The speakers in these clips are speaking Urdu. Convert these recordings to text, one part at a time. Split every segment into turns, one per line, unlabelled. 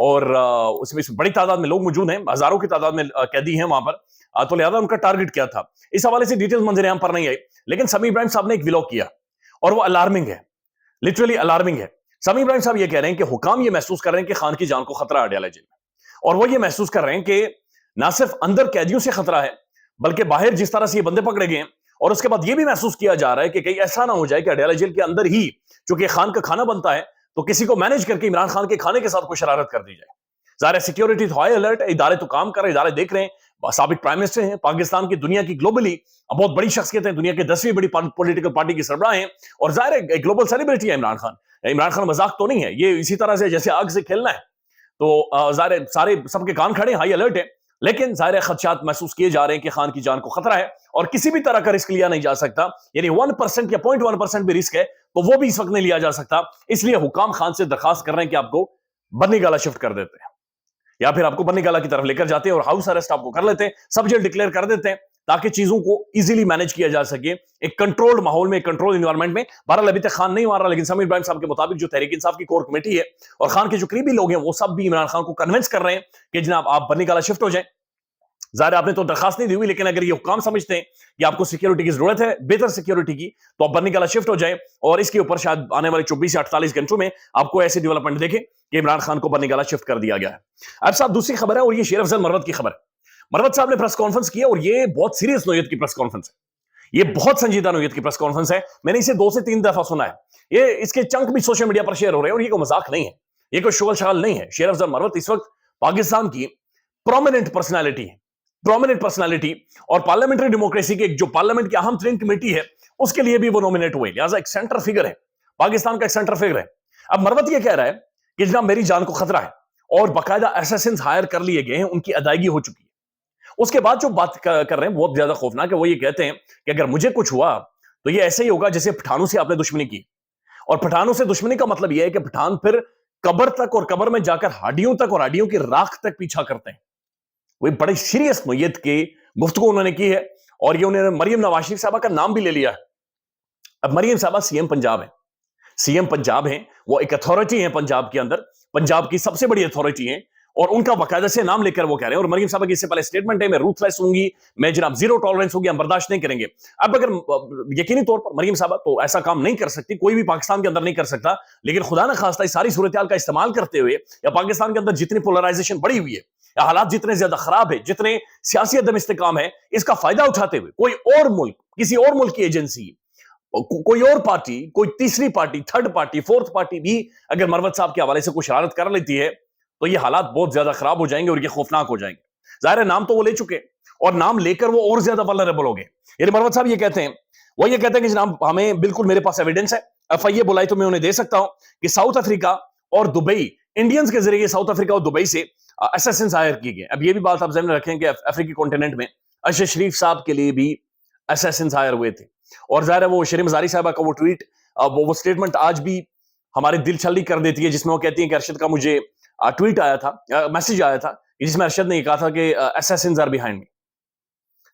اور اس میں بڑی تعداد میں لوگ موجود ہیں, ہزاروں کی تعداد میں قیدی ہیں وہاں پر, تو لہذا ان کا ٹارگٹ کیا تھا اس حوالے سے ڈیٹیل منظر عام پر نہیں آئی. لیکن سمیع ابراہیم صاحب نے ایک ولاگ کیا اور وہ الارمنگ ہے, لٹرلی الارمنگ ہے. سمیع ابراہیم صاحب یہ کہہ رہے ہیں کہ حکام یہ محسوس کر رہے ہیں کہ خان کی جان کو خطرہ ہے اڈیالہ جیل میں, اور وہ یہ محسوس کر رہے ہیں کہ نہ صرف اندر قیدیوں سے خطرہ ہے بلکہ باہر جس طرح سے یہ بندے پکڑے گئے ہیں, اور اس کے بعد یہ بھی محسوس کیا جا رہا ہے کہ کہیں ایسا نہ ہو جائے کہ اڈیالہ جیل کے اندر ہی چونکہ خان کا کھانا بنتا ہے تو کسی کو مینج کر کے عمران خان کے کھانے کے ساتھ کوئی شرارت کر دی جائے. ظاہر ہے سیکیورٹی تو ہائی الرٹ, ادارے تو کام کر رہے, ادارے دیکھ رہے ہیں, سابق پرائم منسٹر ہیں پاکستان کی, دنیا کی گلوبلی بہت بڑی شخصیت ہے, دنیا کے 10ویں بڑی پولیٹیکل پارٹی کی سربراہ ہیں, اور ظاہر ہے گلوبل سیلیبریٹی ہے عمران خان. عمران خان مذاق تو نہیں ہے, یہ اسی طرح سے جیسے آگ سے کھیلنا ہے, تو ظاہر ہے سارے سب کے کان کھڑے, ہائی الرٹ ہے. لیکن ظاہر خدشات محسوس کیے جا رہے ہیں کہ خان کی جان کو خطرہ ہے اور کسی بھی طرح کا رسک لیا نہیں جا سکتا, یعنی 1% یا 0.1% بھی رسک ہے تو وہ بھی اس وقت نہیں لیا جا سکتا. اس لیے حکام خان سے درخواست کر رہے ہیں کہ آپ کو بنی گالا شفٹ کر دیتے ہیں یا پھر آپ کو بنی گالا کی طرف لے کر جاتے ہیں اور ہاؤس ارسٹ آپ کو کر لیتے ہیں, سب جیل ڈکلیئر کر دیتے ہیں تاکہ چیزوں کو ایزیلی مینج کیا جا سکے ایک کنٹرولڈ ماحول میں, ایک کنٹرول انوائرمنٹ میں. بہرحال ابھی تک خان نہیں مار رہا, لیکن سمیع ابراہیم صاحب کے مطابق جو تحریک انصاف کی کور کمیٹی ہے اور خان کے جو قریبی لوگ ہیں وہ سب بھی عمران خان کو کنونس کر رہے ہیں کہ جناب آپ بنی گالا شفٹ ہو جائیں. ظاہر آپ نے تو درخواست نہیں دی ہوئی, لیکن اگر یہ حکام سمجھتے ہیں کہ آپ کو سیکیورٹی کی ضرورت ہے, بہتر سیکیورٹی کی, تو آپ بنی گالا شفٹ ہو جائیں, اور اس کے اوپر شاید آنے والے 24 یا 48 گھنٹوں میں آپ کو ایسی ڈیولپمنٹ دیکھیں کہ عمران خان کو بنی گالا شفٹ کر دیا گیا ہے. اب صاحب دوسری خبر ہے, اور یہ شیر افضل مروت کی خبر ہے. مروت صاحب نے پریس کانفرنس کی اور یہ بہت سیریس نوعیت کی پریس کانفرنس ہے, یہ بہت سنجیدہ نوعیت کی پریس کانفرنس ہے. میں نے اسے 2 سے 3 دفعہ سنا ہے, یہ اس کے چنک بھی سوشل میڈیا پر شیئر ہو رہے ہیں, اور یہ کوئی مذاق نہیں ہے, یہ کوئی شغل شغل نہیں ہے. شیر افضل مروت اس وقت پاکستان کی پرومیننٹ پرسنالٹی ہے, پرومیننٹ پرسنالٹی, اور پارلیمنٹری ڈیموکریسی کی جو پارلیمنٹ کی اہم ترین کمیٹی ہے اس کے لیے بھی وہ نومینیٹ ہوئے, لہٰذا ایک سینٹر فگر ہے, پاکستان کا ایک سینٹر فگر ہے. اب مروت یہ کہہ رہا ہے کہ جناب میری جان کو خطرہ ہے, اور باقاعدہ ایساسنز ہائر کر لیے گئے ہیں, ان کی ادائیگی ہو چکی ہے. اس کے بعد جو بات کر رہے ہیں بہت زیادہ خوفناک ہے, وہ یہ کہتے ہیں کہ اگر مجھے کچھ ہوا تو یہ ایسے ہی ہوگا جیسے پٹھانوں سے آپ نے دشمنی کی, اور پٹھانوں سے دشمنی کا مطلب یہ ہے کہ پٹھان پھر قبر تک اور قبر میں جا کر ہڈیوں تک اور ہڈیوں کی راکھ تک پیچھا کرتے ہیں. وہ بڑی سیریس نوعیت کی گفتگو انہوں نے کی ہے, اور یہ انہوں نے مریم نواز شریف صاحبہ کا نام بھی لے لیا ہے. اب مریم صاحبہ سی ایم پنجاب ہیں, سی ایم پنجاب ہیں, وہ ایک اتھارٹی ہیں پنجاب کے اندر, پنجاب کی سب سے بڑی اتھارٹی ہیں, اور ان کا باقاعدہ سے نام لے کر وہ کہہ رہے ہیں. اور مریم صاحبہ کی اس سے پہلے سٹیٹمنٹ ہے, میں روتھ لیس ہوں گی, میں جناب زیرو ٹالرنس ہوگی, ہم برداشت نہیں کریں گے. اب اگر یقینی طور پر مریم صاحبہ تو ایسا کام نہیں کر سکتی, کوئی بھی پاکستان کے اندر نہیں کر سکتا, لیکن خدا نہ خواستہ اس ساری صورتحال کا استعمال کرتے ہوئے, یا پاکستان کے اندر جتنی پولرائزیشن بڑھی ہوئی ہے, یا حالات جتنے زیادہ خراب ہے, جتنے سیاسی عدم استحکام ہے, اس کا فائدہ اٹھاتے ہوئے کوئی اور ملک, کسی اور ملک کی ایجنسی, کوئی اور پارٹی, کوئی تیسری party, third party, fourth party بھی اگر مروت صاحب کے حوالے سے کوئی شرارت کر لیتی ہے تو یہ حالات بہت زیادہ خراب ہو جائیں گے اور یہ خوفناک ہو جائیں گے. ظاہر ہے نام تو وہ لے چکے, اور نام لے کر وہ اور زیادہ ولنریبل ہو گئے. یعنی مروت صاحب یہ کہتے ہیں کہ جناب ہمیں بالکل, میرے پاس ایویڈنس ہے, ایف آئی اے بلائی تو میں انہیں دے سکتا ہوں کہ ساؤتھ افریقہ اور دبئی, انڈینز کے ذریعے ساؤتھ افریقہ اور دبئی سے اسیسنز ہائر کیے گئے. اب یہ بھی بات آپ ذہن میں رکھیں کہ افریقی کانٹیننٹ میں اشرف شریف صاحب کے لیے بھی اسیسنز ہائر ہوئے تھے, اور ظاہر ہے وہ شریم مزاری صاحبہ کا وہ ٹویٹ, وہ سٹیٹمنٹ آج بھی ہمارے دل چھلنی کر دیتی ہے, جس میں وہ کہتی ہیں کہ ارشد کا مجھے ٹویٹ آیا تھا, میسج آیا تھا, جس میں ارشد نے یہ کہا تھا کہ اسیسنز آر بیہائنڈ می.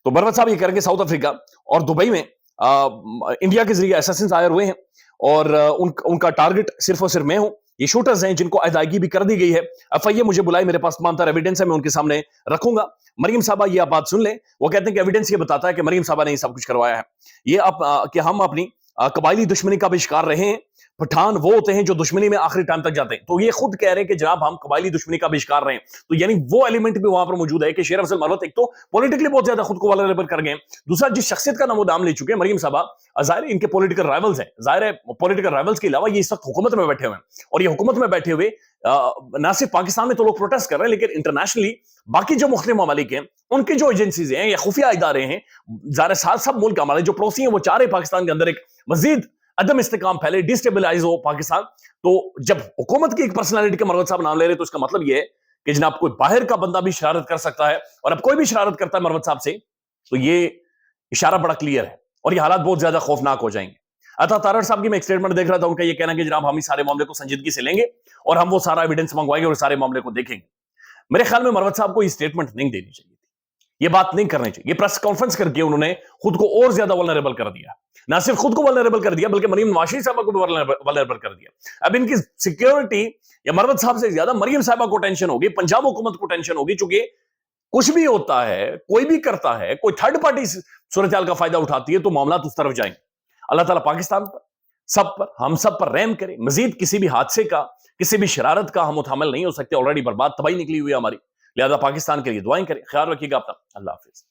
تو مروت صاحب یہ کر کے ساؤتھ افریقہ اور دبئی میں انڈیا کے ذریعے اسیسنز ہائر ہوئے ہیں, اور ان کا ٹارگٹ صرف اور صرف میں ہوں. یہ شوٹرز ہیں جن کو ادائیگی بھی کر دی گئی ہے. ایف آئی اے مجھے بلائے, میرے پاس تمام تر ایویڈنس ہے, میں ان کے سامنے رکھوں گا. مریم صاحبہ یہ آپ بات سن لیں, وہ کہتے ہیں کہ ایویڈنس یہ بتاتا ہے کہ مریم صاحبہ نے یہ سب کچھ کروایا ہے. یہ کہ ہم اپنی قبائلی دشمنی کا بھی شکار رہے ہیں. پٹھان وہ ہوتے ہیں جو دشمنی میں آخری ٹائم تک جاتے ہیں, تو یہ خود کہہ رہے ہیں کہ جناب ہم قبائلی دشمنی کا بھی شکار رہے ہیں. تو یعنی وہ ایلیمنٹ بھی وہاں پر موجود ہے کہ شیر افضل مروت ایک تو پولیٹیکلی بہت زیادہ خود کو ولنریبل کر گئے, دوسرا جس شخصیت کا نام وہ نام لے چکے ہیں مریم صاحبہ, ظاہر ان کے پولیٹیکل رائولز ہیں. ظاہر ہے پولیٹیکل رائولز کے علاوہ یہ اس وقت حکومت میں بیٹھے ہوئے ہیں, اور یہ حکومت میں بیٹھے ہوئے نہ صرف پاکستان میں تو لوگ پروٹیسٹ کر رہے ہیں, لیکن انٹرنیشنلی باقی جو مختلف ممالک ہیں, ان کی جو ایجنسیز ہیں یا خفیہ ادارے ہیں, ظاہر ساتھ سب ملک ہمارے جو پڑوسی ہیں وہ چاہ رہے پاکستان کے اندر ایک مزید عدم استحکام پھیلے, ڈیسٹیبلائز ہو پاکستان. تو جب حکومت کی ایک پرسنالٹی کے مروت صاحب نام لے رہے تو اس کا مطلب یہ ہے کہ جناب کوئی باہر کا بندہ بھی شرارت کر سکتا ہے, اور اب کوئی بھی شرارت کرتا ہے مروت صاحب سے تو یہ اشارہ بڑا کلیئر ہے, اور یہ حالات بہت زیادہ خوفناک ہو جائیں گے. عطا تارڑ صاحب کی میں ایک سٹیٹمنٹ دیکھ رہا تھا, ان کا یہ کہنا کہ جناب ہم اس سارے معاملے کو سنجیدگی سے لیں گے اور ہم وہ سارا ایویڈنس منگوائیں گے اور سارے معاملے کو دیکھیں گے. میرے خیال میں مروت صاحب کو یہ سٹیٹمنٹ نہیں دینی چاہیے تھی. یہ بات نہیں کرنی چاہیے. یہ پریس کانفرنس کر کے انہوں نے خود کو اور زیادہ ولنریبل کر دیا. نہ صرف خود کو ولنریبل کر دیا بلکہ مریم نواز شریف صاحبہ کو بھی ولنریبل کر دیا. اب ان کی سیکیورٹی یا مروت صاحب سے زیادہ مریم صاحبہ کو ٹینشن ہوگی, پنجاب حکومت کو ٹینشن ہوگی, چونکہ کچھ بھی ہوتا ہے, کوئی بھی کرتا ہے, کوئی تھرڈ پارٹی صورتحال کا فائدہ اٹھاتی ہے تو معاملات اس طرف جائیں. اللہ تعالیٰ پاکستان پر, سب پر, ہم سب پر رحم کرے. مزید کسی بھی حادثے کا, کسی بھی شرارت کا ہم متحمل نہیں ہو سکتے. آلریڈی برباد تباہی نکلی ہوئی ہے ہماری. لہذا پاکستان کے لیے دعائیں کریں. خیال رکھیے گا اپنا. اللہ حافظ.